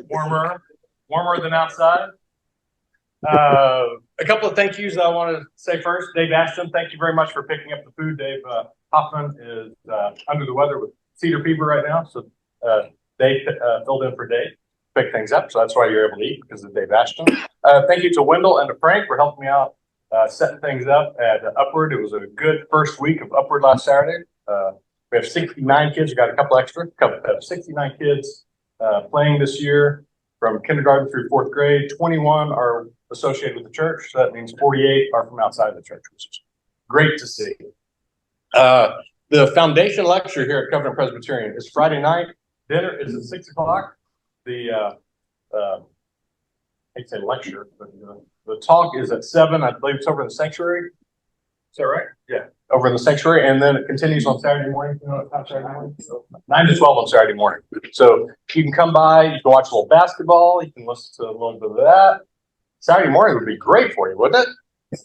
warmer than outside. A couple of thank yous I want to say first. Dave Ashton, thank you very much for picking up the food. Dave Hoffman is under the weather with cedar fever right now, so Dave filled in for Dave, pick things up, so that's why you're able to eat, because of Dave Ashton. Thank you to Wendell and to Frank for helping me out setting things up at Upward. It was a good first week of Upward last Saturday. We have 69 kids. We got a couple extra. 69 kids playing this year from kindergarten through fourth grade. 21 are associated with the church, so that means 48 are from outside the church, which is great to see. The foundation lecture here at Covenant Presbyterian is Friday night. Dinner is at 6 o'clock. The I hate to say lecture, but the talk is at 7. I believe it's over in the sanctuary. Is that right? Yeah, over in the sanctuary, and then it continues on Saturday morning. You know, it's not Saturday morning, so 9 to 12 on Saturday morning. So you can come by, you can watch a little basketball, you can listen to a little bit of that. Saturday morning would be great for you, wouldn't it?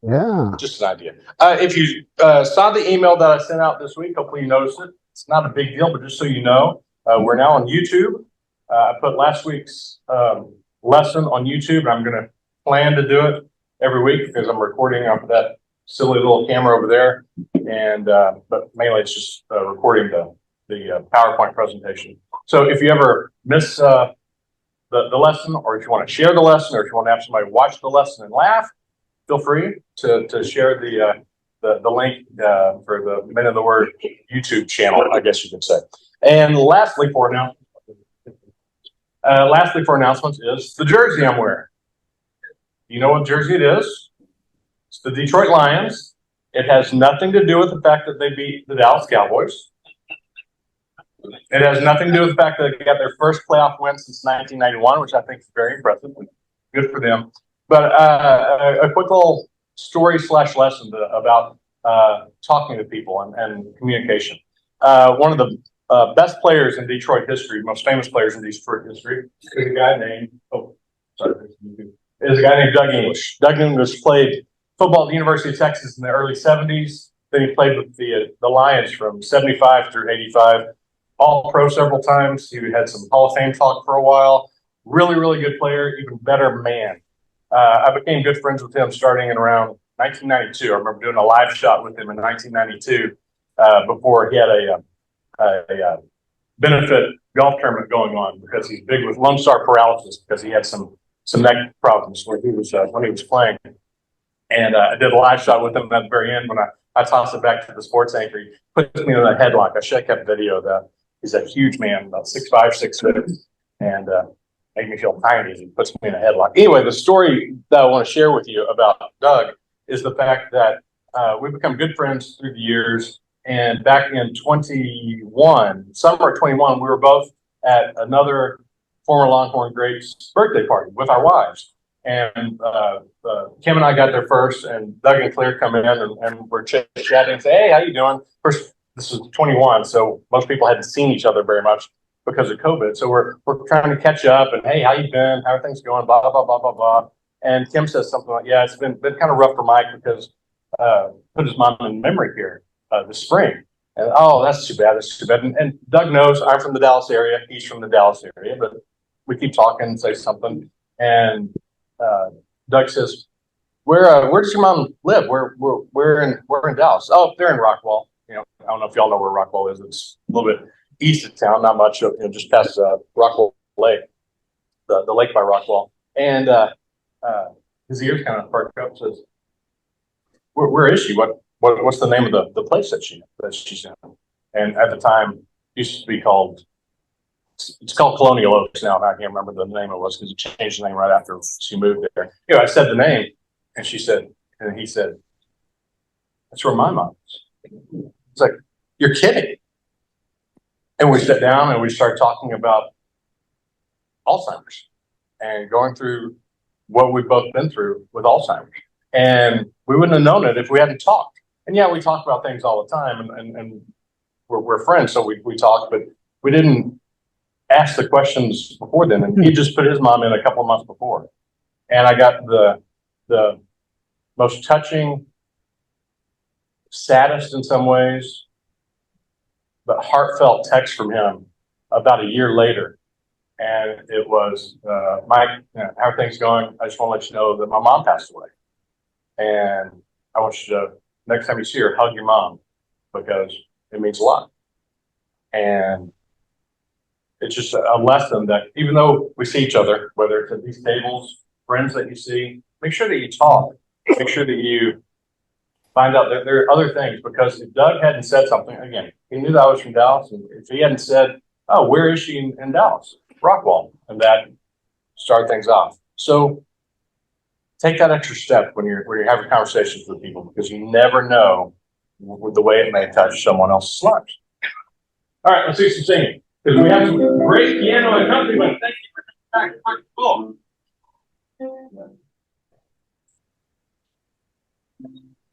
Yeah. Just an idea. If you saw the email that I sent out this week, hopefully you noticed it. It's not a big deal, but just so you know, we're now on YouTube. I put last week's lesson on YouTube, and I'm going to plan to do it every week because I'm recording off of that silly little camera over there, and but mainly it's just recording the PowerPoint presentation. So if you ever miss the lesson, or if you want to share the lesson, or if you want to have somebody watch the lesson and laugh, feel free to share the link for the Men of the Word YouTube channel, I guess you could say. And lastly for announcements is the jersey I'm wearing. You know what jersey it is? It's the Detroit Lions. It has nothing to do with the fact that they beat the Dallas Cowboys. It has nothing to do with the fact that they got their first playoff win since 1991, which I think is very impressive. Good for them. But a quick little story / lesson about talking to people and communication. One of the best players in Detroit history, most famous players in Detroit history, is a guy named Doug English. Doug English played football at the University of Texas in the early 70s. Then he played with the Lions from 75 through 85. All pro several times. He had some Hall of Fame talk for a while. Really, really good player, even better man. I became good friends with him starting in around 1992. I remember doing a live shot with him in 1992 before he had a benefit golf tournament going on, because he's big with lone star paralysis, because he had some neck problems when he was playing. And I did a live shot with him at the very end. When I tossed it back to the sports anchor, he puts me in a headlock. I should have kept video of that. He's a huge man, about 6'5", 6'6", and made me feel tiny as he puts me in a headlock. Anyway, the story that I want to share with you about Doug is the fact that we've become good friends through the years. And back in summer of 21, we were both at another former Longhorn great's birthday party with our wives. And Kim and I got there first, and Doug and Claire come in, and we're chit-chatting and say, "Hey, how you doing?" First, this was 21, so most people hadn't seen each other very much because of COVID. So we're trying to catch up, and, "Hey, how you been? How are things going?" Blah, blah, blah, blah, blah, blah. And Kim says something like, "Yeah, it's been kind of rough for Mike because put his mom in memory care this spring." And, "Oh, that's too bad. That's too bad." And Doug knows I'm from the Dallas area. He's from the Dallas area, but we keep talking and say something. And Doug says, where does your mom live? We're in Dallas. "Oh, they're in Rockwall." You know, I don't know if y'all know where Rockwall is. It's a little bit east of town, not much, just past Rockwall Lake, the lake by Rockwall. And his ears kind of perked up. Says, where is she? What's the name of the place that she's in? And at the time, it used to be called, it's called Colonial Oaks now. I can't remember the name it was because it changed the name right after she moved there. I said the name, and he said, "That's where my mom is." It's like, "You're kidding." And we sat down and we started talking about Alzheimer's and going through what we've both been through with Alzheimer's. And we wouldn't have known it if we hadn't talked. And yeah, we talk about things all the time, and we're friends, so we talk, but we didn't ask the questions before then. And he just put his mom in a couple of months before. And I got the most touching, saddest in some ways, but heartfelt text from him about a year later, And it was, Mike, how are things going? I just want to let you know that my mom passed away. And I want you to, next time you see her, hug your mom because it means a lot. And it's just a lesson that even though we see each other, whether it's at these tables, friends that you see, make sure that you talk. Make sure that you find out that there are other things, because if Doug hadn't said something, again, he knew that I was from Dallas, and if he hadn't said, oh, where is she in Dallas? Rockwall, and that started things off. So take that extra step when you're having conversations with people, because you never know with the way it may touch someone else's lives. All right, let's do some singing, because we have some great piano accompaniment. Thank you for coming back. Cool.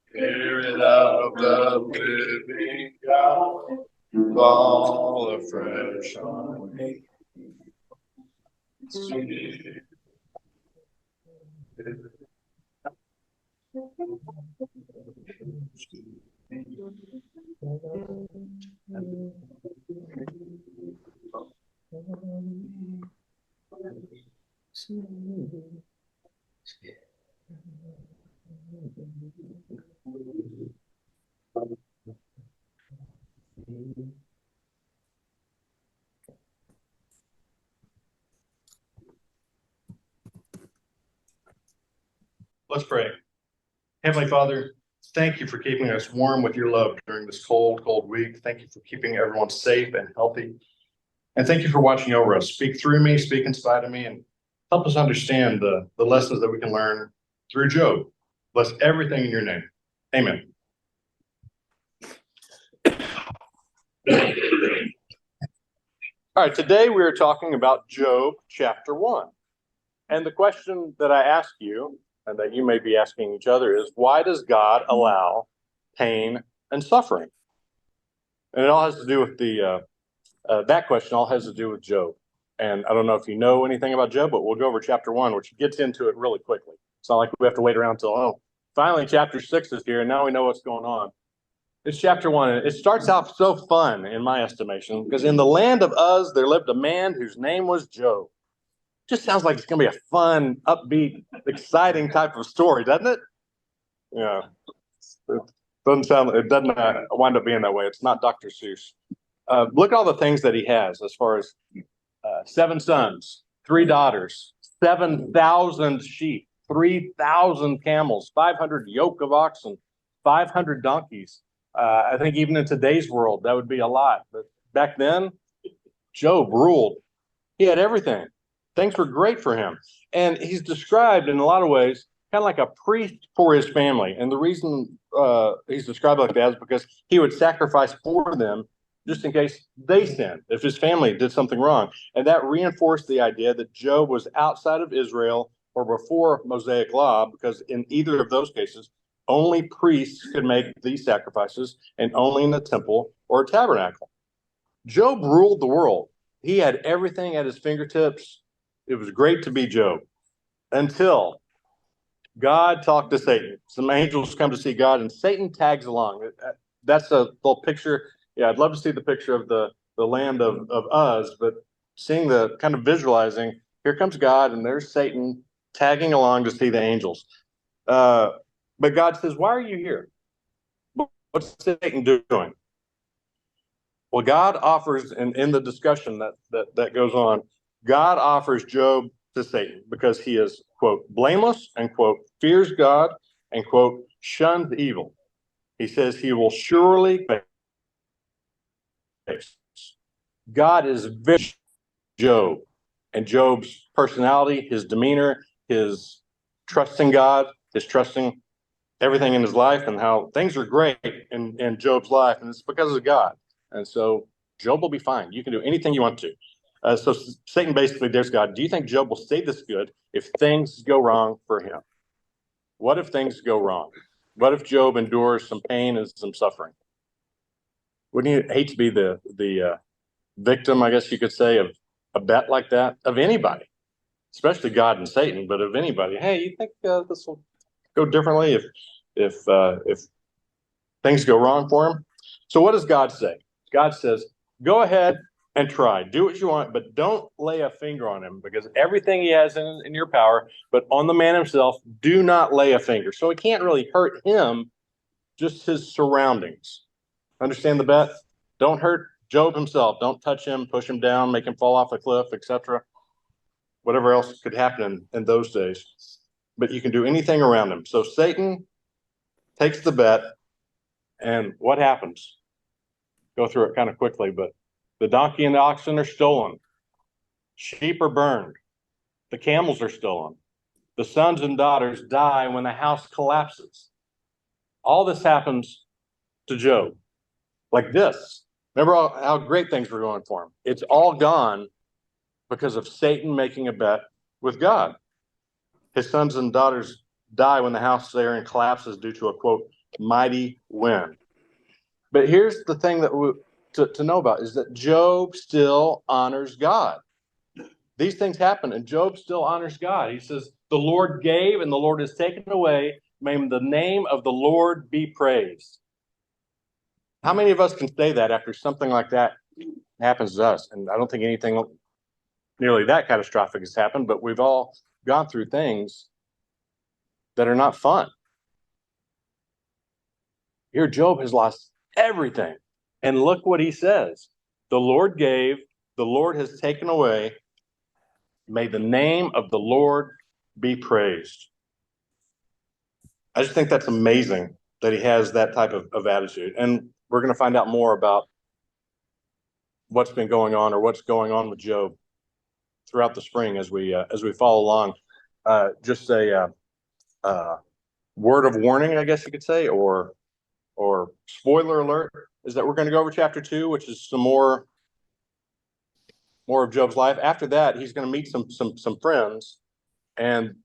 Spirit of the living God, fall afresh on me. Let's pray. Heavenly Father, thank you for keeping us warm with your love during this cold, cold week. Thank you for keeping everyone safe and healthy. And thank you for watching over us. Speak through me, speak in spite of me, and help us understand the lessons that we can learn through Job. Bless everything in your name. Amen. All right, today we are talking about Job chapter 1. And the question that I ask you, and that you may be asking each other, is why does God allow pain and suffering? And it all has to do with that question all has to do with Job. And I don't know if you know anything about Job, but we'll go over chapter 1, which gets into it really quickly. It's not like we have to wait around until, finally chapter 6 is here, and now we know what's going on. It's chapter 1, and it starts out so fun, in my estimation, because in the land of Uz, there lived a man whose name was Job. Just sounds like it's going to be a fun, upbeat, exciting type of story, doesn't it? Yeah. It doesn't wind up being that way. It's not Dr. Seuss. Look at all the things that he has as far as 7 sons, 3 daughters, 7,000 sheep, 3,000 camels, 500 yoke of oxen, 500 donkeys. I think even in today's world, that would be a lot. But back then, Job ruled. He had everything. Things were great for him. And he's described in a lot of ways kind of like a priest for his family. And the reason he's described like that is because he would sacrifice for them just in case they sinned, if his family did something wrong. And that reinforced the idea that Job was outside of Israel or before Mosaic law, because in either of those cases, only priests could make these sacrifices, and only in a temple or a tabernacle. Job ruled the world. He had everything at his fingertips. It was great to be Job until God talked to Satan. Some angels come to see God, and Satan tags along. That's a little picture. Yeah, I'd love to see the picture of the land of Uz, but seeing the kind of visualizing, here comes God, and there's Satan tagging along to see the angels. But God says, why are you here? What's Satan doing? Well, God offers, and in the discussion that goes on, God offers Job to Satan because he is, quote, blameless and, quote, fears God and, quote, shuns evil. He says he will surely face. God is very Job, and Job's personality, his demeanor, his trusting God, his trusting everything in his life, and how things are great in Job's life, and it's because of God. And so Job will be fine. You can do anything you want to. So Satan basically dares God, do you think Job will stay this good if things go wrong for him? What if things go wrong? What if Job endures some pain and some suffering? Wouldn't you hate to be the victim, I guess you could say, of a bet like that, of anybody, especially God and Satan, but of anybody? Hey, you think this will go differently if things go wrong for him? So what does God say? God says, go ahead, and try. Do what you want, but don't lay a finger on him, because everything he has in your power, but on the man himself, do not lay a finger. So it can't really hurt him, just his surroundings. Understand the bet? Don't hurt Job himself. Don't touch him, push him down, make him fall off a cliff, etc. Whatever else could happen in those days. But you can do anything around him. So Satan takes the bet, and what happens? Go through it kind of quickly, but the donkey and the oxen are stolen. Sheep are burned. The camels are stolen. The sons and daughters die when the house collapses. All this happens to Job. Like this. Remember how great things were going for him. It's all gone because of Satan making a bet with God. His sons and daughters die when the house therein collapses due to a, quote, mighty wind. But here's the thing that to know about is that Job still honors God. These things happen, and Job still honors God. He says, the Lord gave, and the Lord has taken away. May the name of the Lord be praised. How many of us can say that after something like that happens to us? And I don't think anything nearly that catastrophic has happened, but we've all gone through things that are not fun. Here, Job has lost everything. And look what he says. The Lord gave, the Lord has taken away. May the name of the Lord be praised. I just think that's amazing that he has that type of attitude. And we're going to find out more about what's been going on, or what's going on with Job throughout the spring as we follow along. Just a word of warning, I guess you could say, or spoiler alert, is that we're going to go over chapter 2, which is some more of Job's life. After that, he's going to meet some friends, and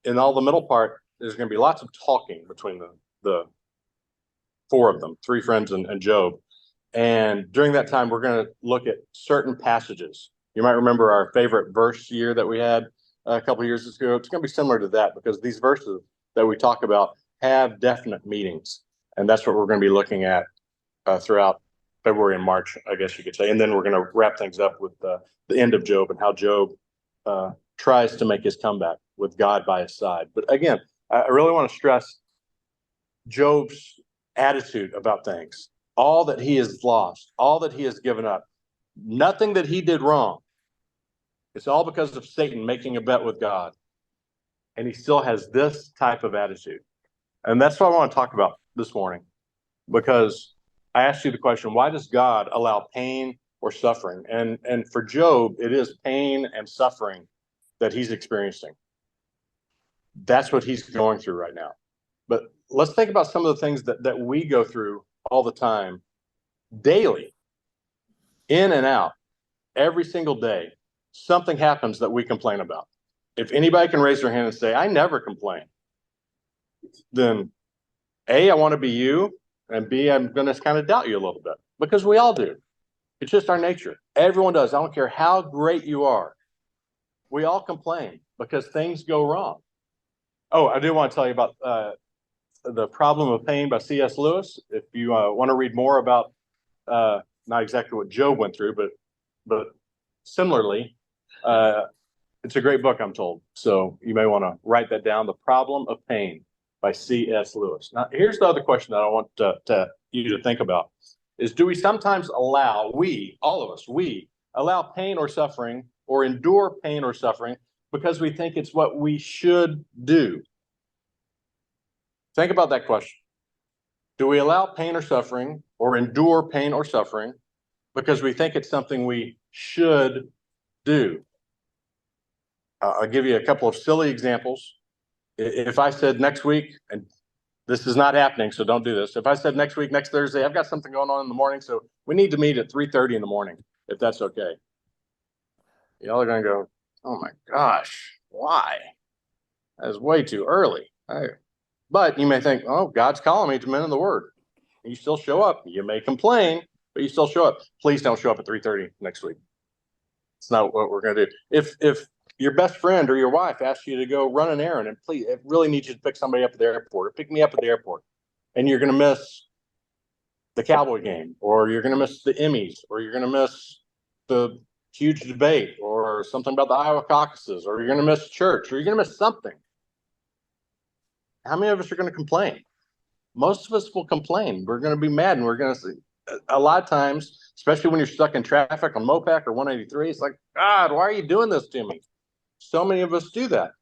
in all the middle part, there's going to be lots of talking between the four of them, three friends and Job. And during that time, we're going to look at certain passages. You might remember our favorite verse year that we had a couple of years ago. It's going to be similar to that, because these verses that we talk about have definite meanings. And that's what we're going to be looking at throughout February and March, I guess you could say. And then we're going to wrap things up with the end of Job and how Job tries to make his comeback with God by his side. But again, I really want to stress Job's attitude about things. All that he has lost, all that he has given up, nothing that he did wrong. It's all because of Satan making a bet with God. And he still has this type of attitude. And that's what I want to talk about this morning, because I asked you the question, why does God allow pain or suffering? And for Job, it is pain and suffering that he's experiencing. That's what he's going through right now. But let's think about some of the things that we go through all the time, daily, in and out, every single day. Something happens that we complain about. If anybody can raise their hand and say, I never complain, then A, I want to be you, and B, I'm going to kind of doubt you a little bit, because we all do. It's just our nature. Everyone does. I don't care how great you are. We all complain because things go wrong. Oh, I do want to tell you about The Problem of Pain by C.S. Lewis. If you want to read more about not exactly what Job went through, but similarly, it's a great book, I'm told. So you may want to write that down. The Problem of Pain by C.S. Lewis. Now, here's the other question that I want you to think about is, do we sometimes allow, all of us, allow pain or suffering, or endure pain or suffering, because we think it's what we should do? Think about that question. Do we allow pain or suffering, or endure pain or suffering, because we think it's something we should do? I'll give you a couple of silly examples. If I said next week, and this is not happening, so don't do this. If I said next week, next Thursday, I've got something going on in the morning, so we need to meet at 3:30 in the morning, if that's okay. Y'all are going to go, oh my gosh, why? That is way too early. But you may think, oh, God's calling me to men in the Word. And you still show up. You may complain, but you still show up. Please don't show up at 3:30 next week. It's not what we're going to do. If your best friend or your wife asks you to go run an errand, and please, it really needs you to pick somebody up at the airport, or pick me up at the airport, and you're going to miss the Cowboy game, or you're going to miss the Emmys, or you're going to miss the huge debate or something about the Iowa caucuses, or you're going to miss church, or you're going to miss something. How many of us are going to complain? Most of us will complain. We're going to be mad, and we're going to see a lot of times, especially when you're stuck in traffic on Mopac or 183. It's like, God, why are you doing this to me? So many of us do that.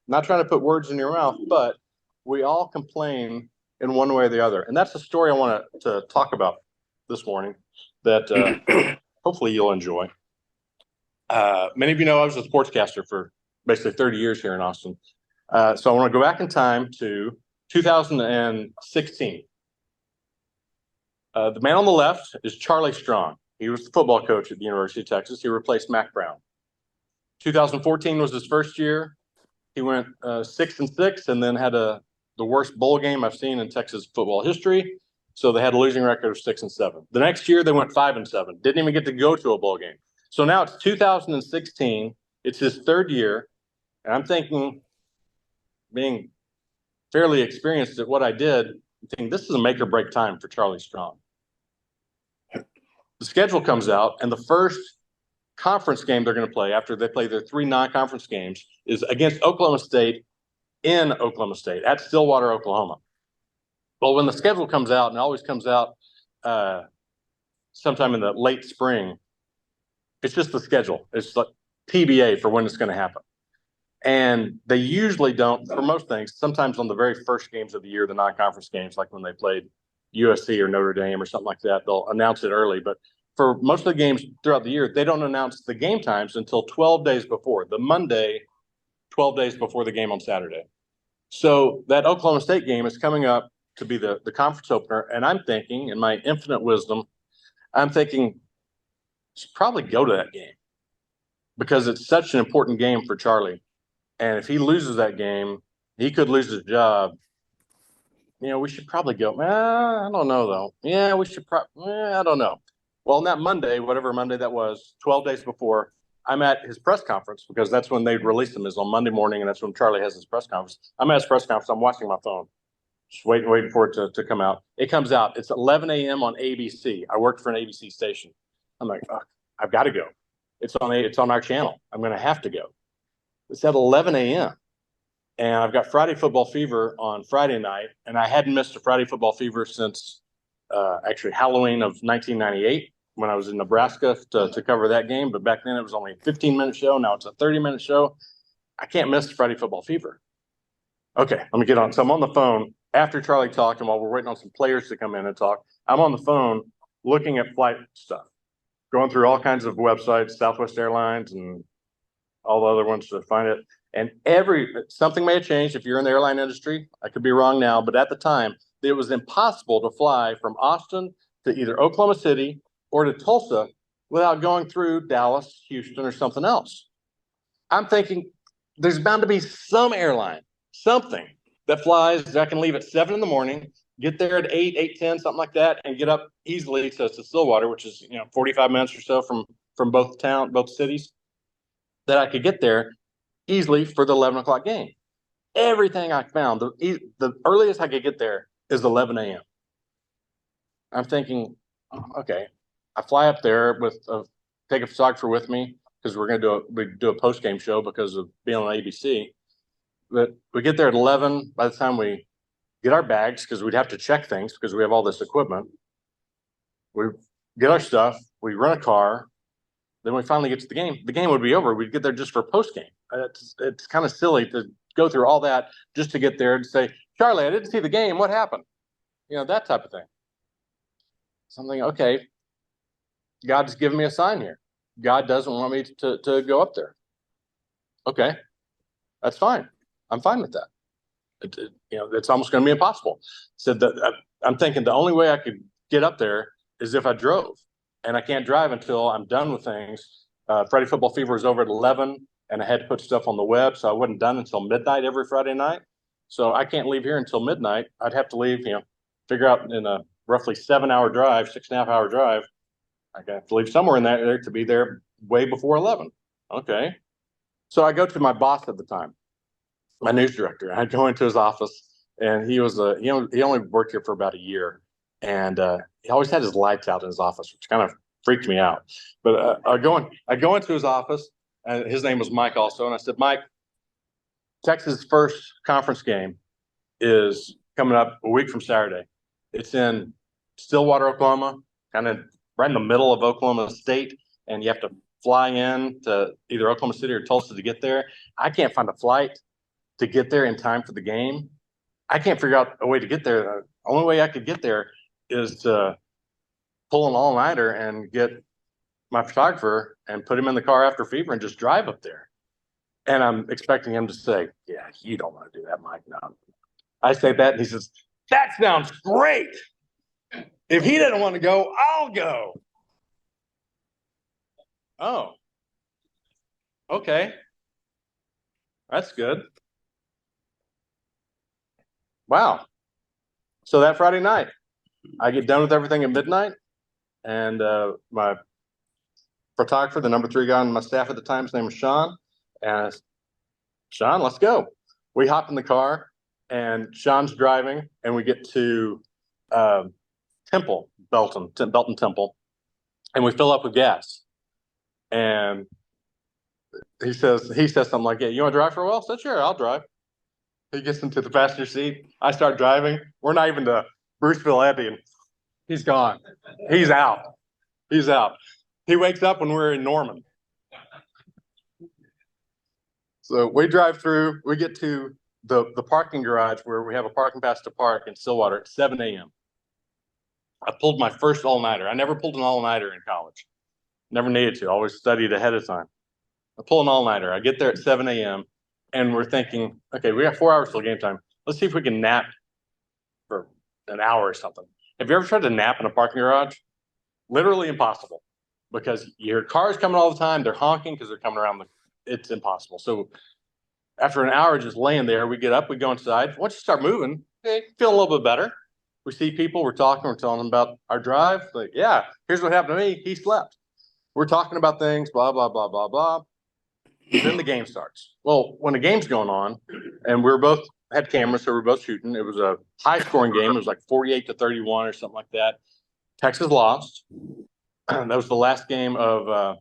Not trying to put words in your mouth, but we all complain in one way or the other. And that's the story I want to talk about this morning that hopefully you'll enjoy. Many of you know I was a sportscaster for basically 30 years here in Austin. So I want to go back in time to 2016. The man on the left is Charlie Strong. He was the football coach at the University of Texas. He replaced Mac Brown. 2014 was his first year. He went 6-6 and then had the worst bowl game I've seen in Texas football history. So they had a losing record of 6-7. The next year they went 5-7. Didn't even get to go to a bowl game. So now it's 2016. It's his third year. And I'm thinking, being fairly experienced at what I did, I'm thinking this is a make or break time for Charlie Strong. The schedule comes out, and the first conference game they're going to play after they play their 3 non-conference games is against Oklahoma State in Oklahoma State at Stillwater, Oklahoma. Well, when the schedule comes out, and it always comes out sometime in the late spring, it's just the schedule. It's like TBA for when it's going to happen. And they usually don't, for most things, sometimes on the very first games of the year, the non-conference games, like when they played USC or Notre Dame or something like that, they'll announce it early. But for most of the games throughout the year, they don't announce the game times until 12 days before, the Monday, 12 days before the game on Saturday. So that Oklahoma State game is coming up to be the conference opener. And I'm thinking, in my infinite wisdom, I'm thinking, should probably go to that game because it's such an important game for Charlie. And if he loses that game, he could lose his job. You know, we should probably go. I don't know, though. Yeah, we should probably. I don't know. Well, on that Monday, whatever Monday that was, 12 days before, I'm at his press conference because that's when they release him is on Monday morning, and that's when Charlie has his press conference. I'm at his press conference. I'm watching my phone, just waiting for it to come out. It comes out. It's 11 a.m. on ABC. I worked for an ABC station. I'm like, oh, I've got to go. It's on our channel. I'm going to have to go. It's at 11 a.m. And I've got Friday Football Fever on Friday night, and I hadn't missed a Friday Football Fever since actually Halloween of 1998 when I was in Nebraska to cover that game. But back then it was only a 15-minute show. Now it's a 30-minute show. I can't miss Friday Football Fever. Okay, let me get on. So I'm on the phone after Charlie talked, and while we're waiting on some players to come in and talk, I'm on the phone looking at flight stuff, going through all kinds of websites, Southwest Airlines and all the other ones to find it. And something may have changed if you're in the airline industry. I could be wrong now, but at the time, it was impossible to fly from Austin to either Oklahoma City or to Tulsa without going through Dallas, Houston, or something else. I'm thinking there's bound to be some airline, something that flies that can leave at 7 in the morning, get there at 8, 8:10, something like that, and get up easily to Stillwater, which is 45 minutes or so from both cities. That I could get there easily for the 11 o'clock game. Everything I found, the earliest I could get there is 11 a.m. I'm thinking, okay, I fly up there take a photographer with me because we're going to do a post game show because of being on ABC. But we get there at 11. By the time we get our bags, because we'd have to check things because we have all this equipment, we get our stuff, we rent a car. Then we finally get to the game. The game would be over. We'd get there just for post game. It's kind of silly to go through all that just to get there and say, Charlie, I didn't see the game. What happened? That type of thing. Something, okay, God's given me a sign here. God doesn't want me to go up there. Okay, that's fine. I'm fine with that. It's almost going to be impossible. So I'm thinking the only way I could get up there is if I drove. And I can't drive until I'm done with things. Friday Football Fever was over at 11, and I had to put stuff on the web, so I wasn't done until midnight every Friday night. So I can't leave here until midnight. I'd have to leave, figure out in a roughly 7-hour drive, 6.5-hour drive. I have to leave somewhere in there to be there way before 11. Okay. So I go to my boss at the time, my news director. I go into his office, and he only worked here for about a year. And he always had his lights out in his office, which kind of freaked me out. But I go into his office, and his name was Mike also, and I said, Mike, Texas' first conference game is coming up a week from Saturday. It's in Stillwater, Oklahoma, kind of right in the middle of Oklahoma State, and you have to fly in to either Oklahoma City or Tulsa to get there. I can't find a flight to get there in time for the game. I can't figure out a way to get there. The only way I could get there is to pull an all-nighter and get my photographer and put him in the car after fever and just drive up there. And I'm expecting him to say, yeah, you don't want to do that, Mike. No. I say that, and he says, that sounds great. If he doesn't want to go, I'll go. Oh, okay. That's good. Wow. So that Friday night, I get done with everything at midnight, and my photographer, the number 3 guy on my staff at the time, his name was Sean, and I said, Sean, let's go. We hop in the car, and Sean's driving, and we get to Belton Temple, and we fill up with gas. And he says something like, yeah, you want to drive for a while? I said, sure, I'll drive. He gets into the passenger seat. I start driving. We're not even to Bruceville Abbey, and he's gone. He's out. He's out. He wakes up when we're in Norman. So we drive through. We get to the parking garage where we have a parking pass to park in Stillwater at 7 a.m. I pulled my first all-nighter. I never pulled an all-nighter in college. Never needed to. Always studied ahead of time. I pull an all-nighter. I get there at 7 a.m. and we're thinking, okay, we got 4 hours till game time. Let's see if we can nap for an hour or something. Have you ever tried to nap in a parking garage? Literally impossible, because your cars coming all the time. They're honking because they're coming around. It's impossible. So after an hour just laying there, we get up, we go inside. Once you start moving, okay, feel a little bit better. We see people, we're talking, we're telling them about our drive. Like, yeah, here's what happened to me. He slept. We're talking about things, blah, blah, blah, blah, blah. Then the game starts. Well, when the game's going on, and we're both had cameras, so we're both shooting. It was a high-scoring game. It was like 48-31 or something like that. Texas lost. That was the last game of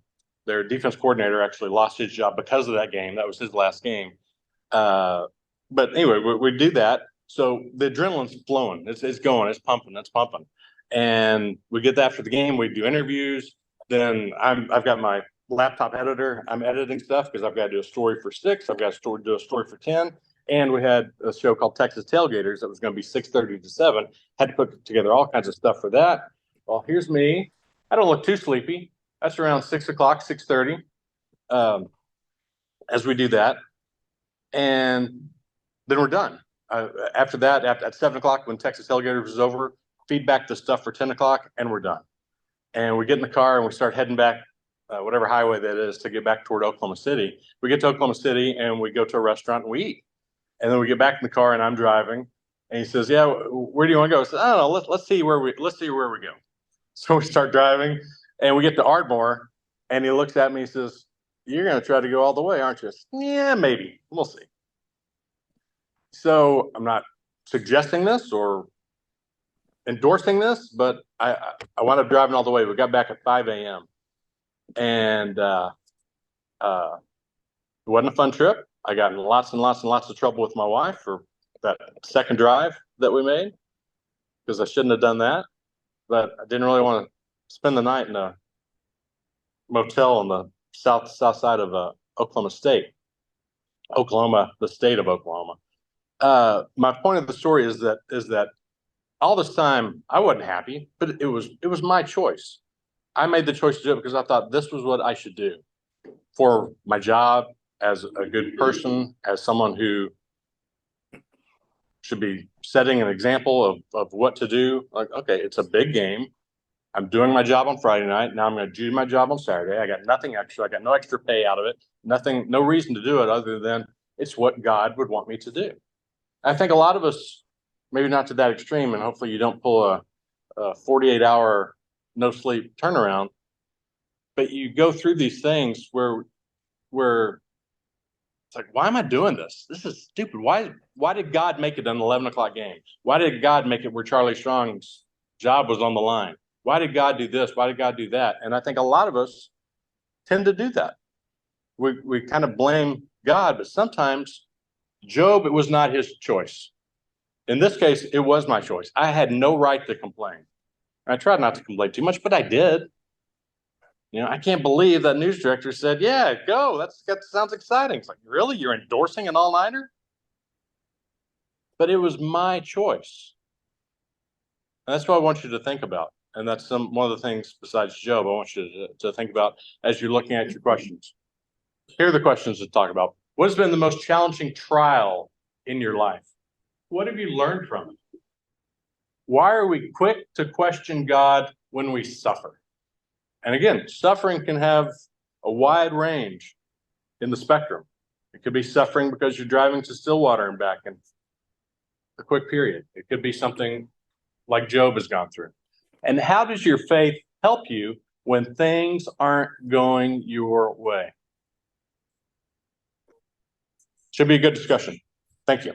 their defense coordinator actually lost his job because of that game. That was his last game. But anyway, we do that. So the adrenaline's flowing. It's going. It's pumping. It's pumping. And we get after the game. We do interviews. Then I've got my laptop editor. I'm editing stuff because I've got to do a story for 6. I've got to do a story for 10. And we had a show called Texas Tailgaters that was going to be 6:30 to 7. Had to put together all kinds of stuff for that. Well, here's me. I don't look too sleepy. That's around 6 o'clock, 6:30, as we do that. And then we're done. After that, at 7 o'clock, when Texas Tailgaters was over, feedback the stuff for 10 o'clock, and we're done. And we get in the car and we start heading back, whatever highway that is, to get back toward Oklahoma City. We get to Oklahoma City and we go to a restaurant and we eat. And then we get back in the car and I'm driving. And he says, "Yeah, where do you want to go?" I said, "I don't know. Let's see where we go." So we start driving and we get to Ardmore, and he looks at me and says, "You're going to try to go all the way, aren't you?" I said, "Yeah, maybe. We'll see." So I'm not suggesting this or endorsing this, but I wound up driving all the way. We got back at 5 a.m. and it wasn't a fun trip. I got in lots and lots and lots of trouble with my wife for that second drive that we made, because I shouldn't have done that. But I didn't really want to spend the night in a motel on the south side of Oklahoma, the state of Oklahoma. My point of the story is that all this time I wasn't happy, but it was my choice. I made the choice to do it because I thought this was what I should do for my job, as a good person, as someone who should be setting an example of what to do. Like, okay, it's a big game. I'm doing my job on Friday night. Now I'm going to do my job on Saturday. I got nothing extra. I got no extra pay out of it. No reason to do it other than it's what God would want me to do. I think a lot of us, maybe not to that extreme, and hopefully you don't pull a 48-hour no sleep turnaround, but you go through these things where it's like, why am I doing this? This is stupid. Why did God make it an 11 o'clock game? Why did God make it where Charlie Strong's job was on the line? Why did God do this? Why did God do that? And I think a lot of us tend to do that. We kind of blame God, but sometimes Job, it was not his choice. In this case, it was my choice. I had no right to complain. I tried not to complain too much, but I did. I can't believe that news director said, "Yeah, go. That sounds exciting." It's like, really? You're endorsing an all-nighter? But it was my choice. And that's what I want you to think about. And that's one of the things besides Job I want you to think about as you're looking at your questions. Here are the questions to talk about. What has been the most challenging trial in your life? What have you learned from it? Why are we quick to question God when we suffer? And again, suffering can have a wide range in the spectrum. It could be suffering because you're driving to Stillwater and back in a quick period. It could be something like Job has gone through. And how does your faith help you when things aren't going your way? Should be a good discussion. Thank you.